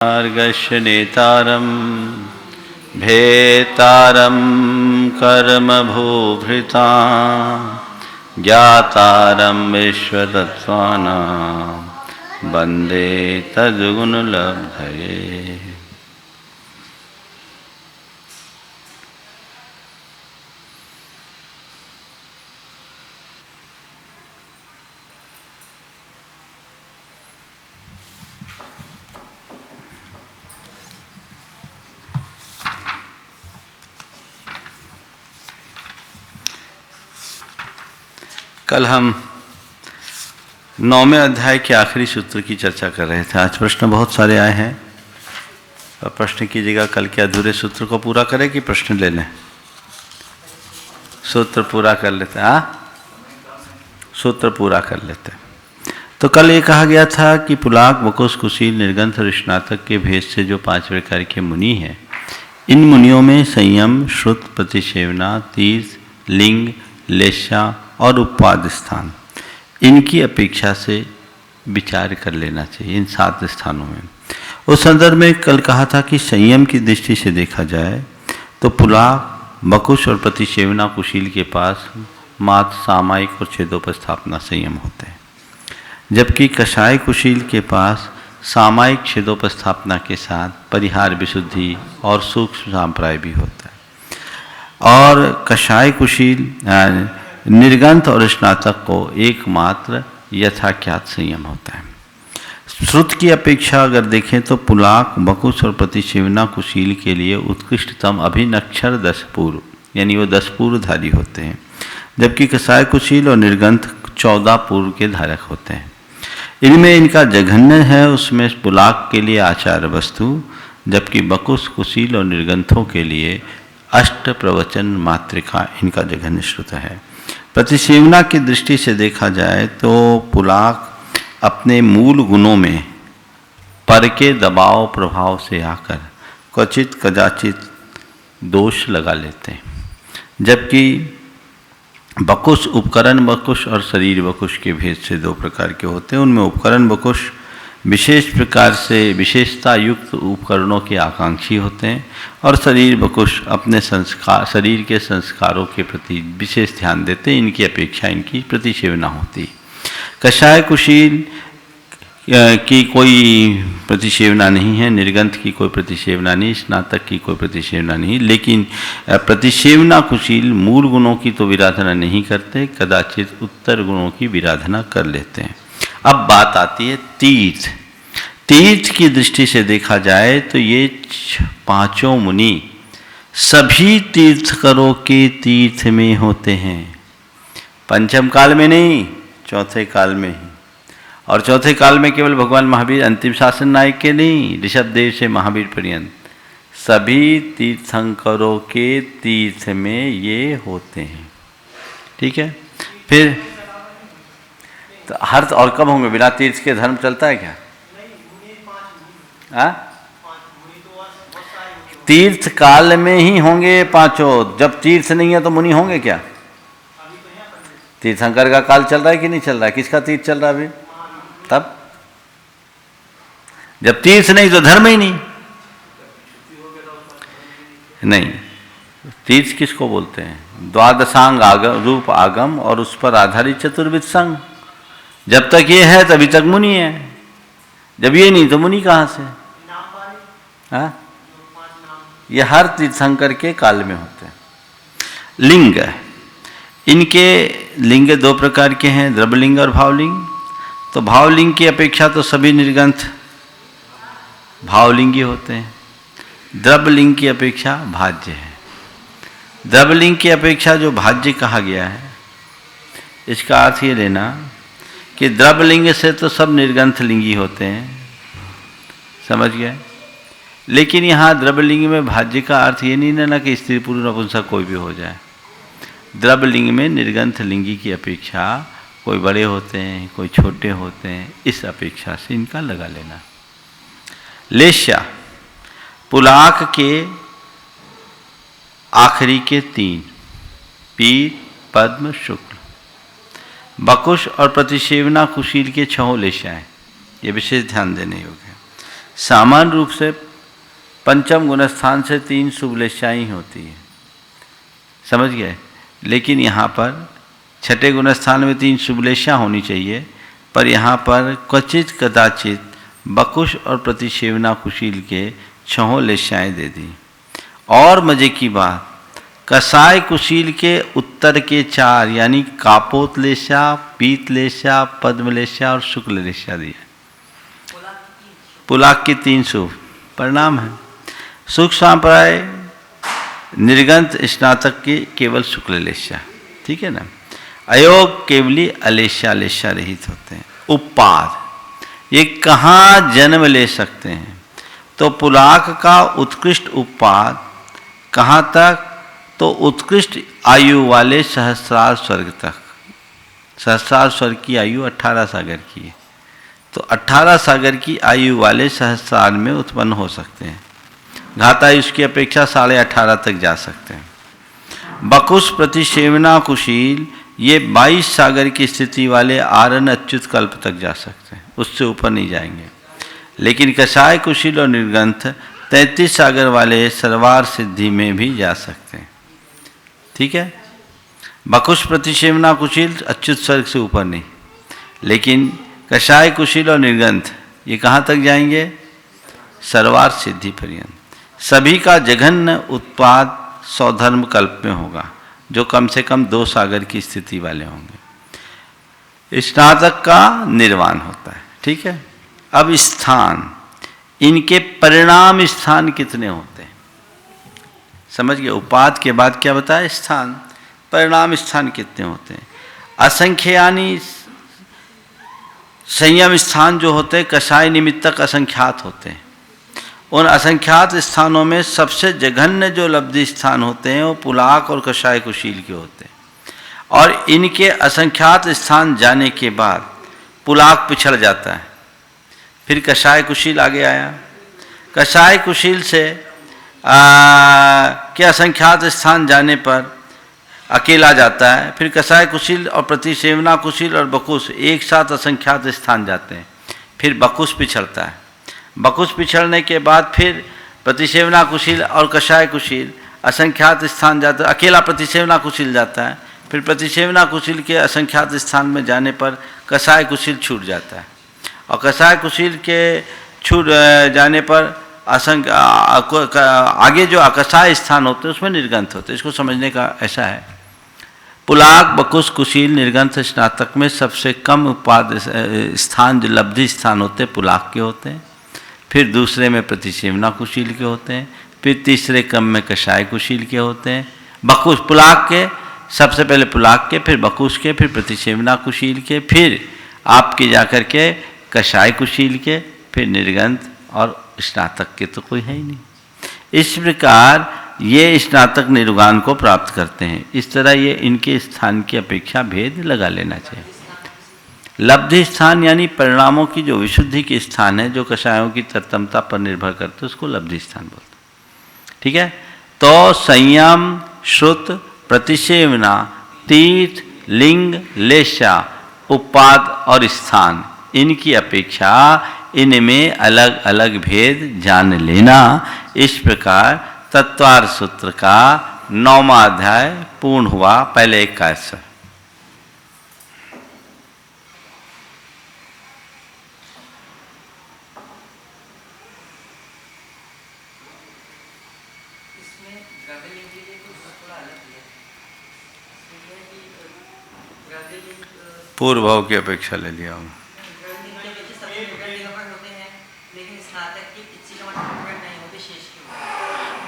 मार्गस्य नेतारं भेतारं कर्मभूभृतां ज्ञातारं विश्वतत्त्वानां वन्दे तद्गुणलब्धये। कल हम 9वें अध्याय के आखिरी सूत्र की चर्चा कर रहे थे। आज प्रश्न बहुत सारे आए हैं और प्रश्न की जगह कल के अधूरे सूत्र को पूरा करें कि प्रश्न ले लें? सूत्र पूरा कर लेते हैं। सूत्र पूरा कर लेते हैं। तो कल ये कहा गया था कि पुलाक, बकुस, कुशील, निर्गंथ और स्नातक के भेद से जो 5 प्रकार के मुनि हैं, इन मुनियों में संयम, श्रुत, प्रतिसेवना, तीर्थ, लिंग, लेशा और उपवाद स्थान, इनकी अपेक्षा से विचार कर लेना चाहिए। इन 7 स्थानों में उस संदर्भ में कल कहा था कि संयम की दृष्टि से देखा जाए तो पुलाक, बकुश और प्रतिसेवना कुशील के पास मात्र सामायिक और छेदोपस्थापना संयम होते हैं, जबकि कषाय कुशील के पास सामायिक छेदोपस्थापना के साथ परिहार, विशुद्धि और सूक्ष्म सांप्राय भी होता है। और कषाय कुशील निर्गंथ और स्नातक को एकमात्र यथाख्यात संयम होता है। श्रुत की अपेक्षा अगर देखें तो पुलाक, बकुश और प्रतिसेवना कुशील के लिए उत्कृष्टतम अभिनक्षर 10 पूर्व, यानी वो 10 पूर्वधारी होते हैं, जबकि कषाय कुशील और निर्गंथ 14 पूर्व के धारक होते हैं। इनमें इनका जघन्य है उसमें पुलाक के लिए आचार वस्तु, जबकि बकुश, कुशील और निर्गंथों के लिए अष्ट प्रवचन मातृका इनका जघन्य श्रुत है। प्रतिसेवना की दृष्टि से देखा जाए तो पुलाक अपने मूल गुणों में पर के दबाव प्रभाव से आकर क्वचित कदाचित दोष लगा लेते हैं, जबकि बकुश उपकरण बकुश और शरीर बकुश के भेद से 2 प्रकार के होते हैं। उनमें उपकरण बकुश विशेष प्रकार से विशेषता युक्त उपकरणों के आकांक्षी होते हैं और शरीर बकुश अपने संस्कार, शरीर के संस्कारों के प्रति विशेष ध्यान देते हैं। इनकी अपेक्षा इनकी प्रतिसेवना होती है। कषाय कुशील की कोई प्रतिसेवना नहीं है, निर्गंथ की कोई प्रतिसेवना नहीं, स्नातक की कोई प्रतिसेवना नहीं, लेकिन प्रतिसेवना कुशील मूल गुणों की तो विराधना नहीं करते, कदाचित उत्तर गुणों की विराधना कर लेते हैं। अब बात आती है तीर्थ। तीर्थ की दृष्टि से देखा जाए तो ये 5 मुनि सभी तीर्थकरों के तीर्थ में होते हैं। पंचम काल में नहीं, चौथे काल में ही। और चौथे काल में केवल भगवान महावीर अंतिम शासन नायक के नहीं, ऋषभदेव से महावीर पर्यंत सभी तीर्थंकरों के तीर्थ में ये होते हैं। ठीक है। फिर तो हर और कब होंगे? बिना तीर्थ के धर्म चलता है क्या? तीर्थ काल में ही होंगे 5। जब तीर्थ नहीं है तो मुनि होंगे क्या? तीर्थंकर का काल चल रहा है कि नहीं चल रहा है? किसका तीर्थ चल रहा है अभी? तब जब तीर्थ नहीं तो धर्म ही नहीं। तीर्थ किसको बोलते हैं? द्वादशांग आगम, रूप आगम और उस पर आधारित चतुर्विध संग। जब तक ये है तभी तक मुनि है, जब ये नहीं तो मुनि कहाँ से? हाँ, ये हर तीर्थंकर के काल में होते हैं। लिंग, इनके लिंग 2 प्रकार के हैं, द्रव्यलिंग और भावलिंग। तो भावलिंग की अपेक्षा तो सभी निर्गंथ भावलिंगी होते हैं। द्रव्यलिंग की अपेक्षा भाज्य है। द्रव्यलिंग की अपेक्षा जो भाज्य कहा गया है, इसका अर्थ ये लेना कि द्रव्यलिंग से तो सब निर्गंथ लिंगी होते हैं, समझ गए? लेकिन यहाँ द्रव्यलिंग में भाज्य का अर्थ ये नहीं ना कि स्त्री पुरुष नपुंसक कोई भी हो जाए। द्रव्यलिंग में निर्गंथ लिंगी की अपेक्षा कोई बड़े होते हैं, कोई छोटे होते हैं, इस अपेक्षा से इनका लगा लेना। लेशा, पुलाक के आखिरी के 3 पीत, पद्म, शुक्ल। बकुश और प्रतिसेवना कुशील के 6 लेशाएं, ये विशेष ध्यान देने योग्य है। सामान्य रूप से पंचम गुणस्थान से 3 शुभलेशाएं होती है, समझ गए। लेकिन यहाँ पर छठे गुणस्थान में 3 शुभलेशा होनी चाहिए, पर यहाँ पर क्वचित कदाचित बकुश और प्रतिसेवना कुशील के 6 लेशाएं दे दी। और मजे की बात, कसाय कुशील के उत्तर के 4 यानी कापोतलेशा, पीतलेशा, पद्मलेशा और शुक्ललेशा दिया। पुलाक की 3 शुभ परिणाम है। सुख संप्राय निर्गंथ स्नातक की केवल शुक्ललेशा, ठीक है ना। अयोग केवली अलेशा लेशा रहित होते हैं। उपाद ये कहाँ जन्म ले सकते हैं? तो पुलाक का उत्कृष्ट उपाद कहाँ तक? तो उत्कृष्ट आयु वाले सहस्रार स्वर्ग तक। सहस्रार स्वर्ग की आयु 18 सागर की है, तो 18 सागर की आयु वाले सहस्रार में उत्पन्न हो सकते हैं। घातायु की अपेक्षा 18.5 तक जा सकते हैं। बकुश प्रतिसेवना कुशील ये 22 सागर की स्थिति वाले आरन अच्युत कल्प तक जा सकते हैं, उससे ऊपर नहीं जाएंगे। लेकिन कषाय कुशील और निर्गंथ 33 सागर वाले सर्वार सिद्धि में भी जा सकते हैं, ठीक है। बकुश प्रतिसेवना कुशील अच्युत स्वर्ग से ऊपर नहीं, लेकिन कषाय कुशील और निर्गंथ ये कहाँ तक जाएंगे? सर्वार सिद्धि पर्यंत। सभी का जघन्य उत्पाद सौधर्म कल्प में होगा, जो कम से कम 2 सागर की स्थिति वाले होंगे। स्नातक का निर्वाण होता है, ठीक है। अब स्थान, इनके परिणाम स्थान कितने होते हैं? समझ गए। उपाद के बाद क्या बताया? स्थान। परिणाम स्थान कितने होते हैं? असंख्यानी संयम स्थान जो होते हैं कषाय निमित्तक असंख्यात होते हैं। उन असंख्यात स्थानों में सबसे जघन्य जो लब्धि स्थान होते हैं वो पुलाक और कषाय कुशील के होते हैं। और इनके असंख्यात स्थान जाने के बाद पुलाक पिछड़ जाता है, फिर कषाय कुशील आगे आया। कषाय कुशील से के असंख्यात स्थान जाने पर अकेला जाता है, फिर कषाय कुशील और प्रतिसेवना कुशील और बकुश एक साथ असंख्यात स्थान जाते हैं, फिर बकुश पिछड़ता है। बकुश पिछड़ने के बाद फिर प्रतिसेवना कुशील और कषाय कुशील असंख्यात स्थान जाता है, अकेला प्रतिसेवना कुशील जाता है, फिर प्रतिसेवना कुशील के असंख्यात स्थान में जाने पर कषाय कुशील छूट जाता है, और कषाय कुशील के छूट जाने पर आगे जो अकषाय स्थान होते हैं उसमें निर्गंथ होते हैं। इसको समझने का ऐसा है, पुलाक बकुश कुशील निर्गंथ स्नातक में सबसे कम उत्पाद स्थान जो लब्धि स्थान होते हैं पुलाक के होते हैं, फिर दूसरे में प्रतिसेवना कुशील के होते हैं, फिर तीसरे क्रम में कषाय कुशील के होते हैं। बकुश पुलाक के सबसे पहले पुलाक के, फिर बकुश के, फिर प्रतिसेवना कुशील के, फिर आपके जाकर के कषाय कुशील के, फिर निर्गंथ और स्नातक के तो कोई है ही नहीं। इस प्रकार ये स्नातक निर्वाण को प्राप्त करते हैं। इस तरह ये इनके स्थान की अपेक्षा भेद लगा लेना चाहिए। लब्धि स्थान यानी परिणामों की जो विशुद्धि के स्थान है, जो कषायों की तत्तमता पर निर्भर करते हैं, उसको लब्धि स्थान बोलते हैं, ठीक है। तो संयम, श्रुत, प्रतिसेवना, तीर्थ, लिंग, लेशा, उपाद और स्थान, इनकी अपेक्षा इनमें अलग अलग भेद जान लेना। इस प्रकार तत्वार सूत्र का 9वां अध्याय पूर्ण हुआ। पहले एक का ऐसा पूर्व भाव की अपेक्षा ले लिया हूँ।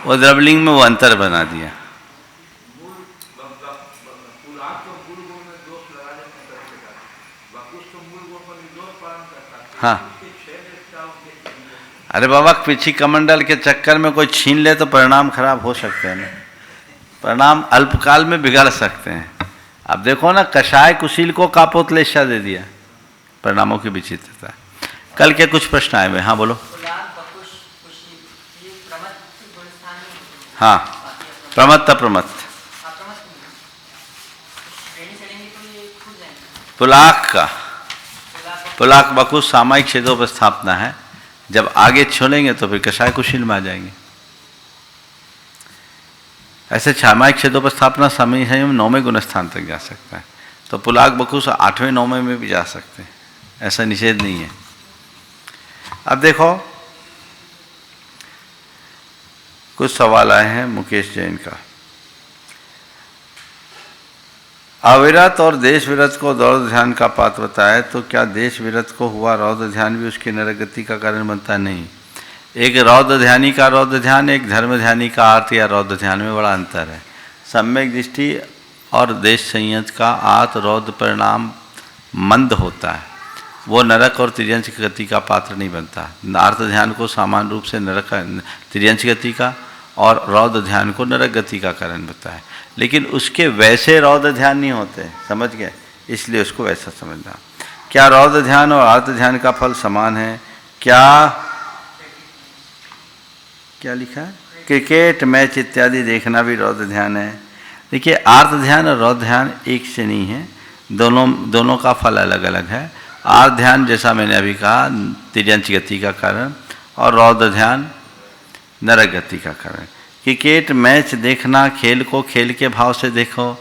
वो द्रवलिंग में वो अंतर बना दिया। हाँ, अरे बाबा पिछी कमंडल के चक्कर में कोई छीन ले तो परिणाम खराब हो सकते हैं ना, परिणाम अल्पकाल में बिगड़ सकते हैं। अब देखो ना, कषाय कुशील को कापोतलेशा दे दिया, परिणामों की विचित्रता। कल के कुछ प्रश्न आए हुए, हाँ बोलो। हाँ, प्रमत्त प्रमत्त पुलाक का, पुलाक बकुश सामयिक छेदों पर स्थापना है, जब आगे छोड़ेंगे तो फिर कषाय कुशील में आ जाएंगे। ऐसे छामायिक क्षेत्रों पर स्थापना समय संयम 9वें गुण स्थान तक जा सकता है, तो पुलाक बकुस 8वें 9वें में भी जा सकते हैं, ऐसा निषेध नहीं है। अब देखो कुछ सवाल आए हैं मुकेश जैन का। अविरत और देश विरत को रौद्र ध्यान का पात्र बताया, तो क्या देश विरत को हुआ रौद्र ध्यान भी उसकी नरगति का कारण बनता नहीं? एक रौद्र ध्यानी का रौद्र ध्यान, एक धर्म ध्यानी का आर्त या रौद्र ध्यान में बड़ा अंतर है। सम्यक दृष्टि और देश संयत का आर्त रौद्र परिणाम मंद होता है, वो नरक और तिर्यंश गति का पात्र नहीं बनता। आर्त ध्यान को सामान्य रूप से नरक तिर्यंश गति का और रौद्र ध्यान को नरक गति का कारण बनता है, लेकिन उसके वैसे रौद्र ध्यान नहीं होते, समझ गए, इसलिए उसको वैसा समझना। क्या रौद्र ध्यान और आर्त ध्यान का फल समान है? क्या लिखा है? क्रिकेट मैच इत्यादि देखना भी रौद्र ध्यान है। देखिए, आर्त ध्यान और रौद्र ध्यान एक से नहीं है, दोनों का फल अलग अलग है। आर्त ध्यान जैसा मैंने अभी कहा तिर्यंश गति का कारण, और रौद्र ध्यान नरक गति का कारण। क्रिकेट मैच देखना, खेल को खेल के भाव से देखो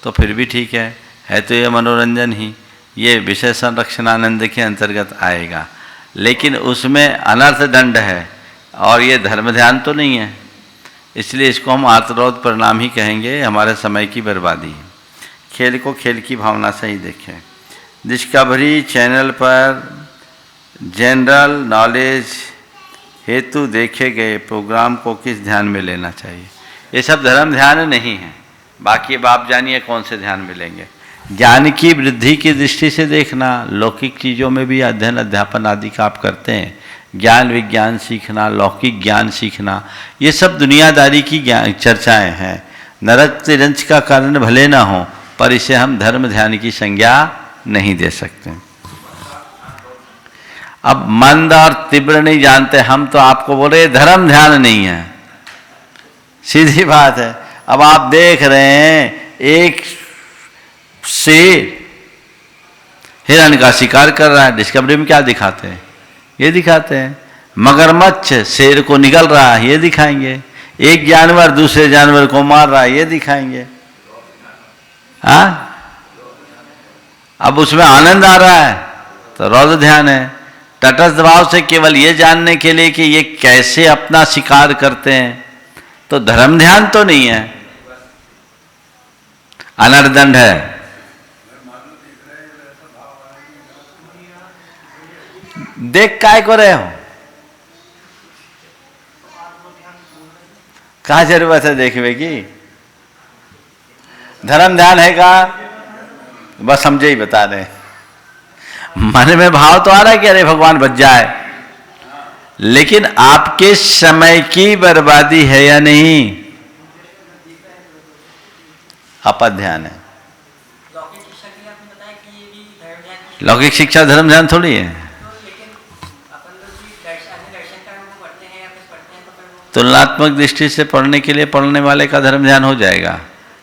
तो फिर भी ठीक है तो ये मनोरंजन ही, ये विषय संरक्षणानंद के अंतर्गत आएगा, लेकिन उसमें अनर्थ दंड है और ये धर्म ध्यान तो नहीं है, इसलिए इसको हम आर्तरौद्र परिणाम ही कहेंगे, हमारे समय की बर्बादी है। खेल को खेल की भावना से ही देखें। डिस्कवरी चैनल पर जनरल नॉलेज हेतु देखे गए प्रोग्राम को किस ध्यान में लेना चाहिए? ये सब धर्म ध्यान नहीं है, बाकी अब आप जानिए कौन से ध्यान में लेंगे। ज्ञान की वृद्धि की दृष्टि से देखना, लौकिक चीज़ों में भी अध्ययन अध्यापन आदि का आप करते हैं, ज्ञान विज्ञान सीखना, लौकिक ज्ञान सीखना, ये सब दुनियादारी की ज्ञान चर्चाएँ हैं। नरक तिर्यंश का कारण भले ना हो, पर इसे हम धर्म ध्यान की संज्ञा नहीं दे सकते। अब मंद और तीव्र नहीं जानते हम, तो आपको बोल रहे धर्म ध्यान नहीं है, सीधी बात है। अब आप देख रहे हैं एक शेर हिरण का शिकार कर रहा है, डिस्कवरी में क्या दिखाते हैं? ये दिखाते हैं। मगरमच्छ शेर को निगल रहा है, ये दिखाएंगे। एक जानवर दूसरे जानवर को मार रहा है, ये दिखाएंगे। हाँ, अब उसमें आनंद आ रहा है तो रौद्र ध्यान है। तटस्थ भाव से केवल ये जानने के लिए कि ये कैसे अपना शिकार करते हैं, तो धर्म ध्यान तो नहीं है, अनर्दंड है। देख काय को रहे हो, कहाँ जरूरत है देखने की? धर्म ध्यान है का? बस समझे ही बता रहे। मन में भाव तो आ रहा है कि अरे भगवान बच जाए, लेकिन आपके समय की बर्बादी है या नहीं? अपद ध्यान है। लौकिक शिक्षा धर्म ध्यान थोड़ी है। तुलनात्मक दृष्टि से पढ़ने के लिए पढ़ने वाले का धर्म ध्यान हो जाएगा,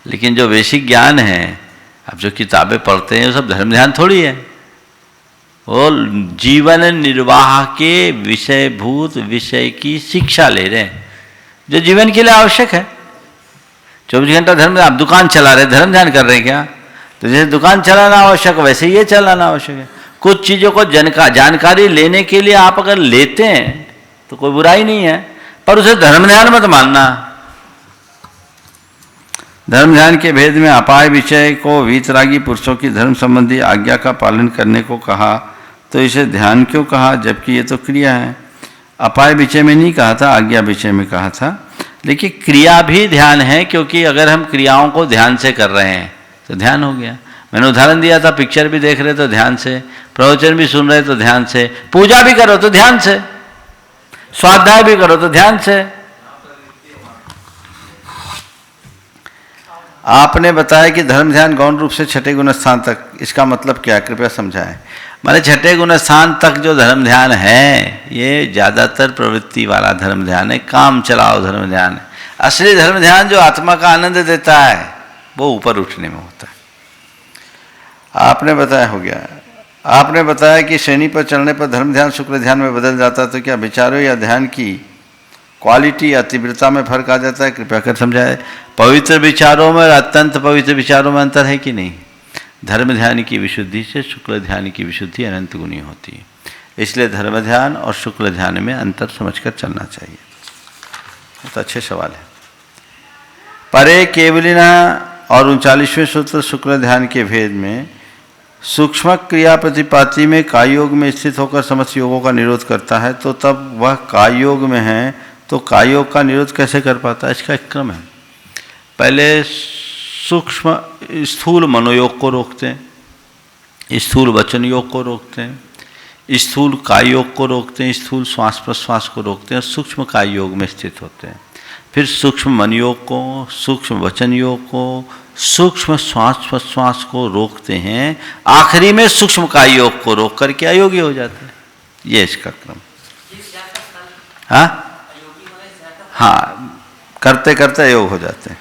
लेकिन जो बेसिक ज्ञान है, अब जो किताबें पढ़ते हैं वो सब धर्म ध्यान थोड़ी है। वो जीवन निर्वाह के विषयभूत विषय की शिक्षा ले रहे हैं जो जीवन के लिए आवश्यक है। 24 घंटा धर्म, आप दुकान चला रहे धर्म ध्यान कर रहे हैं क्या? तो जैसे दुकान चलाना आवश्यक वैसे ये चलाना आवश्यक है। कुछ चीज़ों को जानकारी लेने के लिए आप अगर लेते हैं तो कोई बुराई नहीं है, पर उसे धर्म ध्यान मत मानना। धर्म ध्यान के भेद में अपाय विषय को वीतरागी पुरुषों की धर्म संबंधी आज्ञा का पालन करने को कहा, तो इसे ध्यान क्यों कहा, जबकि ये तो क्रिया है। अपाय विषय में नहीं कहा था, आज्ञा विषय में कहा था। लेकिन क्रिया भी ध्यान है, क्योंकि अगर हम क्रियाओं को ध्यान से कर रहे हैं तो ध्यान हो गया। मैंने उदाहरण दिया था, पिक्चर भी देख रहे तो ध्यान से, प्रवचन भी सुन रहे तो ध्यान से, पूजा भी करो तो ध्यान से, स्वाध्याय भी करो तो ध्यान से। आपने बताया कि धर्म ध्यान गौण रूप से छठे गुण स्थान तक, इसका मतलब क्या है, कृपया समझाएं। माने छठे गुण स्थान तक जो धर्म ध्यान है ये ज़्यादातर प्रवृत्ति वाला धर्म ध्यान है, काम चलाओ धर्म ध्यान है। असली धर्म ध्यान जो आत्मा का आनंद देता है वो ऊपर उठने में होता है। आपने बताया हो गया। आपने बताया कि श्रेणी पर चलने पर धर्म ध्यान शुक्ल ध्यान में बदल जाता है, तो क्या विचारों या ध्यान की क्वालिटी या तीव्रता में फर्क आ जाता है? कृपया कर समझाएं। पवित्र विचारों में और अत्यंत पवित्र विचारों में अंतर है कि नहीं? धर्म ध्यान की विशुद्धि से शुक्ल ध्यान की विशुद्धि अनंत गुनी होती है, इसलिए धर्म ध्यान और शुक्ल ध्यान में अंतर समझकर चलना चाहिए। बहुत अच्छे सवाल है। परे केवलिना और 39वें सूत्र शुक्ल ध्यान के भेद में सूक्ष्म क्रिया प्रतिपाती में काय योग में स्थित होकर समस्त योगों का निरोध करता है, तो तब वह काय योग में है तो काय योग का निरोध कैसे कर पाता है? इसका एक क्रम है। पहले सूक्ष्म स्थूल मनोयोग को रोकते हैं, स्थूल वचन योग को रोकते हैं, स्थूल काय योग को रोकते हैं, स्थूल श्वास प्रश्वास को रोकते हैं, सूक्ष्म काय योग में स्थित होते हैं। फिर सूक्ष्म मन योग को, सूक्ष्म वचन योग को, सूक्ष्म श्वास प्रश्वास को रोकते हैं, आखिरी में सूक्ष्म काय योग को रोक करके अयोगी हो जाते हैं। ये इसका क्रम। हाँ, करते करते अयोग हो जाते हैं।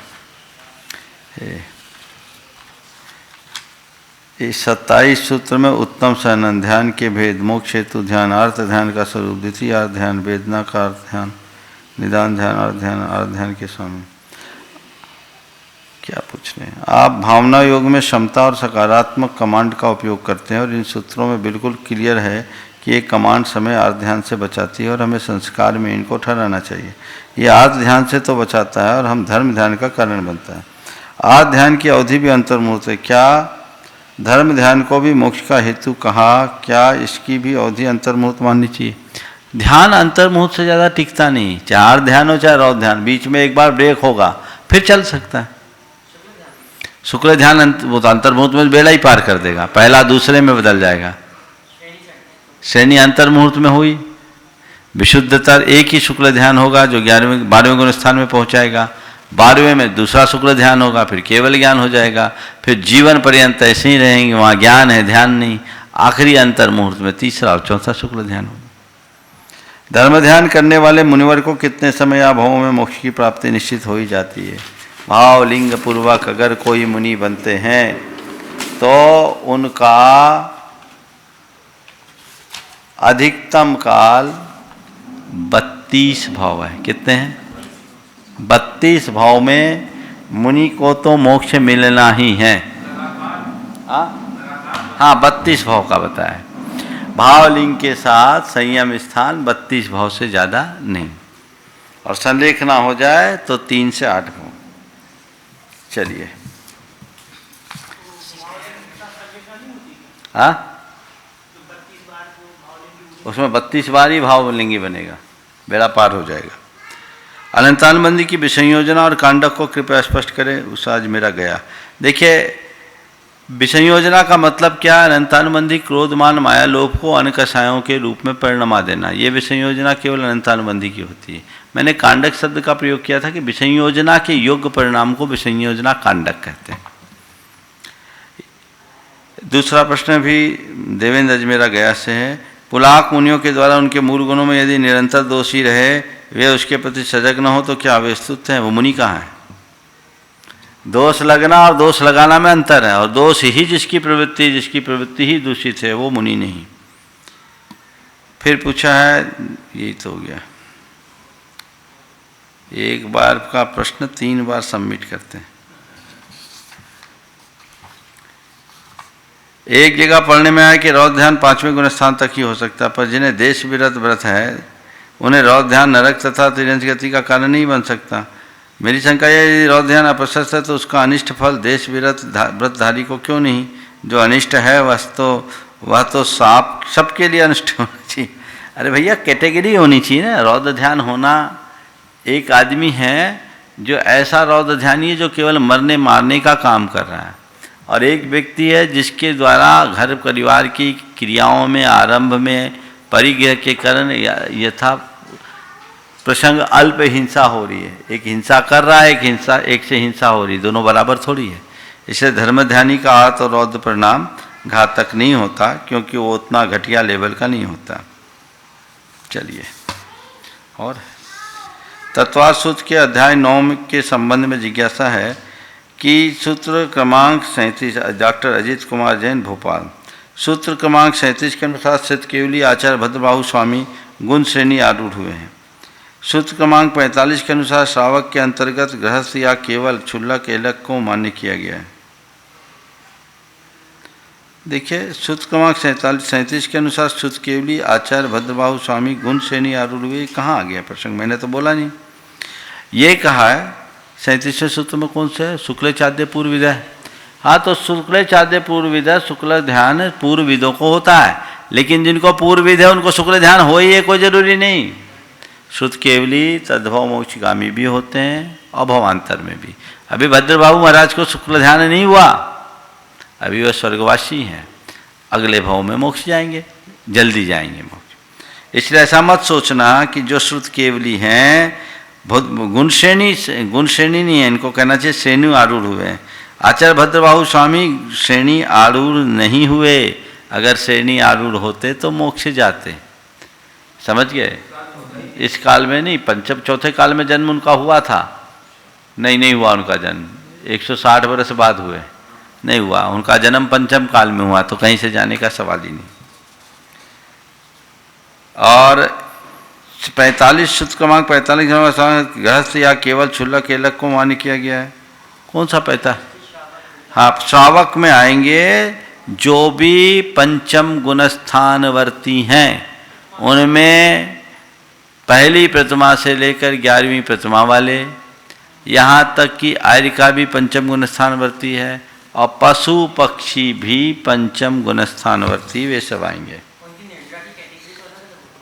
इस 27 सूत्र में उत्तम सहनन ध्यान के भेद, मोक्ष हेतु ध्यान, अर्थ ध्यान का स्वरूप, द्वितीय अर्थ ध्यान, वेदना का अर्थ ध्यान, निदान ध्यान, अर्थ ध्यान के स्वामी क्या पूछ रहे हैं आप? भावना योग में क्षमता और सकारात्मक कमांड का उपयोग करते हैं और इन सूत्रों में बिल्कुल क्लियर है कि ये कमांड समय अर्थ ध्यान से बचाती है और हमें संस्कार में इनको ठहराना चाहिए। ये अर्थ ध्यान से तो बचाता है और हम धर्म ध्यान का कारण बनता है। अर्थ ध्यान की अवधि भी अंतर्मुहूर्त है। क्या धर्म ध्यान को भी मोक्ष का हेतु कहा? क्या इसकी भी अवधि अंतर्मुहूर्त माननी चाहिए? ध्यान अंतर्मुहूर्त से ज़्यादा टिकता नहीं, चाहे अर्थ ध्यान हो चाहे रौद्र ध्यान, बीच में एक बार ब्रेक होगा फिर चल सकता है। शुक्ल ध्यान वो तो अंतर्मुहूर्त में बेड़ा ही पार कर देगा, पहला दूसरे में बदल जाएगा। श्रेणी अंतर्मुहूर्त में हुई, विशुद्धतर एक ही शुक्ल ध्यान होगा जो 12वें गुण स्थान में पहुंचाएगा, 12वें में दूसरा शुक्ल ध्यान होगा, फिर केवल ज्ञान हो जाएगा, फिर जीवन पर्यंत ऐसे ही रहेंगे, वहाँ ज्ञान है ध्यान नहीं। आखिरी अंतर्मुहूर्त में तीसरा और चौथा शुक्ल ध्यान होगा। धर्म ध्यान करने वाले मुनिवर को कितने समय या भावों में मोक्ष की प्राप्ति निश्चित हो ही जाती है? भाव लिंग पूर्वक अगर कोई मुनि बनते हैं तो उनका अधिकतम काल 32 भाव है। कितने हैं? 32 भाव में मुनि को तो मोक्ष मिलना ही है। हाँ, 32 भाव का बताया। भाव लिंग के साथ संयम स्थान 32 भाव से ज़्यादा नहीं, और संलेख ना हो जाए तो 3 से 8 भाव। चलिए, हाँ, उसमें 32 बार ही भावलिंगी बनेगा, बेड़ा पार हो जाएगा। अनंतानुबंधी की विसंयोजना और कांडक को कृपया स्पष्ट करें, उस आज मेरा गया। देखिए, विसंयोजना का मतलब क्या है? अनंतानुबंधी क्रोधमान माया लोभ को अनकषायों के रूप में परिणमा देना, ये विसंयोजना केवल अनंतानुबंधी की होती है। मैंने कांडक शब्द का प्रयोग किया था कि विसंयोजना के योग्य परिणाम को विसंयोजना कांडक कहते हैं। दूसरा प्रश्न भी देवेंद्र अजमेरा गया से है। पुलाक मुनियों के द्वारा उनके मूल गुणों में यदि निरंतर दोषी रहे, वे उसके प्रति सजग न हो, तो क्या वे स्तुत हैं? वो मुनि कहाँ है? दोष लगना और दोष लगाना में अंतर है, और दोष ही जिसकी प्रवृत्ति ही दूषित है, वो मुनि नहीं। फिर पूछा है, यही तो हो गया। एक बार का प्रश्न 3 बार सबमिट करते हैं। एक जगह पढ़ने में आया कि रौद्र ध्यान 5वें गुण स्थान तक ही हो सकता है, पर जिन्हें देश विरत व्रत है उन्हें रौद्र ध्यान नरक तथा तिरंज गति का कारण नहीं बन सकता। मेरी शंका यह, यदि रौद्र ध्यान अप्रशस्त है तो उसका अनिष्ट फल देश विरत व्रतधारी को क्यों नहीं? जो अनिष्ट है वह तो साफ सबके लिए अनिष्ट होना चाहिए। अरे भैया, कैटेगरी होनी चाहिए ना। रौद्र ध्यान होना, एक आदमी है जो ऐसा रौद्र ध्यानी है जो केवल मरने मारने का काम कर रहा है, और एक व्यक्ति है जिसके द्वारा घर परिवार की क्रियाओं में आरंभ में परिग्रह के कारण यथा प्रसंग अल्प हिंसा हो रही है। एक हिंसा कर रहा है, एक से हिंसा हो रही है, दोनों बराबर थोड़ी है। इसलिए धर्म ध्यानी का अर्थ और रौद्र परिणाम घातक नहीं होता, क्योंकि वो उतना घटिया लेवल का नहीं होता। चलिए, और तत्वार्थ सूत्र के अध्याय 9 के संबंध में जिज्ञासा है कि सूत्र क्रमांक 37, डॉक्टर अजीत कुमार जैन, भोपाल। सूत्र क्रमांक 37 के अनुसार सिद्ध केवली आचार्य भद्रबाहु स्वामी गुण श्रेणी आरूढ़ हुए हैं। सूत्र क्रमांक 45 के अनुसार श्रावक के अंतर्गत गृहस्थ या केवल क्षुल्लक एलक को मान्य किया गया है। देखिए, सूत्र क्रमांक 37 के अनुसार शुद्ध केवली आचार्य भद्रबाहु स्वामी गुण श्रेणी आरूढ़ हुए, कहाँ आ गया प्रसंग? मैंने तो बोला नहीं। ये कहा है 37वें सूत्र में, कौन से है? शुक्ल चाद्य पूर्व विदय। हाँ, तो शुक्ल चाद्य पूर्व विदय, शुक्ल ध्यान पूर्व विदों को होता है, लेकिन जिनको पूर्व विद है उनको शुक्ल ध्यान हो ही है, कोई जरूरी नहीं। शुद्ध केवली तद्भव मोक्षगामी भी होते हैं और भवांतर में भी। अभी भद्रबाहु महाराज को शुक्ल ध्यान नहीं हुआ, अभी वह स्वर्गवासी हैं, अगले भाव में मोक्ष जाएंगे, जल्दी जाएंगे मोक्ष। इसलिए ऐसा मत सोचना कि जो श्रुत केवली हैं गुण श्रेणी नहीं है, इनको कहना चाहिए श्रेणी आरूढ़ हुए हैं। आचार्य भद्रबाहु स्वामी श्रेणी आरूढ़ नहीं हुए, अगर श्रेणी आरूढ़ होते तो मोक्ष जाते। समझ गए? इस काल में नहीं, पंचम चौथे काल में जन्म उनका हुआ था, नहीं हुआ उनका जन्म, 160 वर्ष बाद हुए, नहीं हुआ उनका जन्म, पंचम काल में हुआ, तो कहीं से जाने का सवाल ही नहीं। और 45 सूत्र क्रमांक 45 गृहस्थ या केवल क्षुल्लक एलक को मान्य किया गया है। कौन सा पैता? हाँ, श्रावक में आएंगे जो भी पंचम गुणस्थानवर्ती हैं, उनमें पहली प्रतिमा से लेकर 11वीं प्रतिमा वाले, यहाँ तक कि आर्य का भी पंचम गुणस्थानवर्ती है, और पशु पक्षी भी पंचम गुणस्थानवर्ती, वे सब आएंगे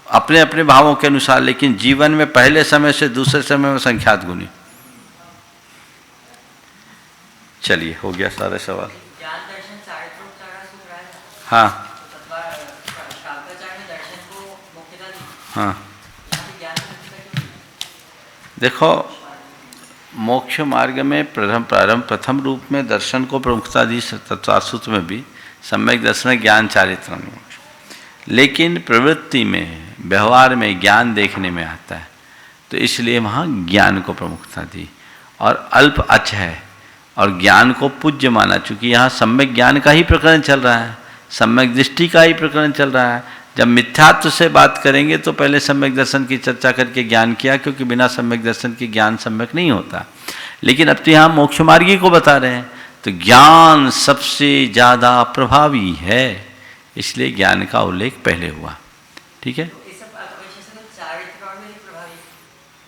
अपने अपने भावों के अनुसार, लेकिन जीवन में पहले समय से दूसरे समय में संख्यात गुणी। चलिए, हो गया सारे सवाल। हाँ हाँ, देखो, मोक्ष मार्ग में प्रथम रूप में दर्शन को प्रमुखता दी तत्वासूत्र में भी, सम्यक दर्शन ज्ञान चारित्र मोक्ष, लेकिन प्रवृत्ति में व्यवहार में ज्ञान देखने में आता है, तो इसलिए वहाँ ज्ञान को प्रमुखता दी। और अल्प अच है और ज्ञान को पूज्य माना, चूँकि यहाँ सम्यक ज्ञान का ही प्रकरण चल रहा है, सम्यक दृष्टि का ही प्रकरण चल रहा है। जब मिथ्यात्व से बात करेंगे तो पहले सम्यक दर्शन की चर्चा करके ज्ञान किया, क्योंकि बिना सम्यक दर्शन के ज्ञान सम्यक नहीं होता। लेकिन अब तो यहाँ मोक्ष मार्गी को बता रहे हैं, तो ज्ञान सबसे ज़्यादा प्रभावी है, इसलिए ज्ञान का उल्लेख पहले हुआ। ठीक है?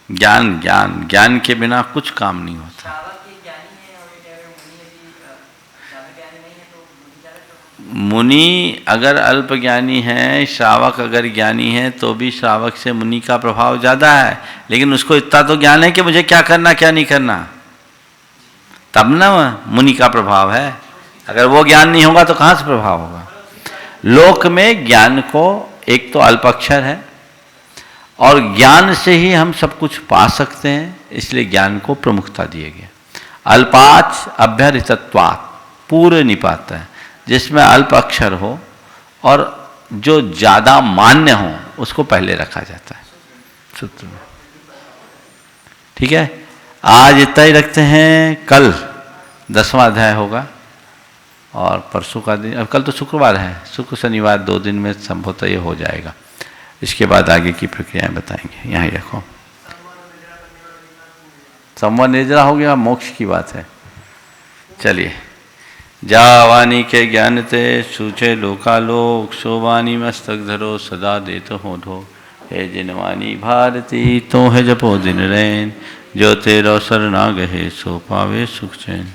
ज्ञान ज्ञान ज्ञान के बिना कुछ काम नहीं होता। मुनि अगर अल्प ज्ञानी है, श्रावक अगर ज्ञानी है, तो भी श्रावक से मुनि का प्रभाव ज़्यादा है, लेकिन उसको इतना तो ज्ञान है कि मुझे क्या करना क्या नहीं करना, तब ना मुनि का प्रभाव है। अगर वो ज्ञान नहीं होगा तो कहाँ से प्रभाव होगा? लोक में ज्ञान को एक तो अल्प अक्षर है, और ज्ञान से ही हम सब कुछ पा सकते हैं, इसलिए ज्ञान को प्रमुखता दिए गया। अल्पाच अभ्यर्थितत्वात्, पूरे नहीं पाता है, जिसमें अल्प अक्षर हो और जो ज़्यादा मान्य हो उसको पहले रखा जाता है सूत्र में। ठीक है, आज इतना ही रखते हैं। कल 10वां अध्याय होगा और परसों का दिन, अब कल तो शुक्रवार है, शुक्र शनिवार 2 दिन में संभवतः ये हो जाएगा। इसके बाद आगे की प्रक्रियाएं बताएंगे। यहाँ ही रखो। संवर निर्जरा हो गया, मोक्ष की बात है। चलिए, जावानी के ज्ञान ते सूचे लोकालोक, शोभानी मस्तक धरो सदा देतो हो ढो। हे जिनवानी भारती तो है जपो दिन रैन, जो तेरो शरणागहे सो पावे सुख चैन।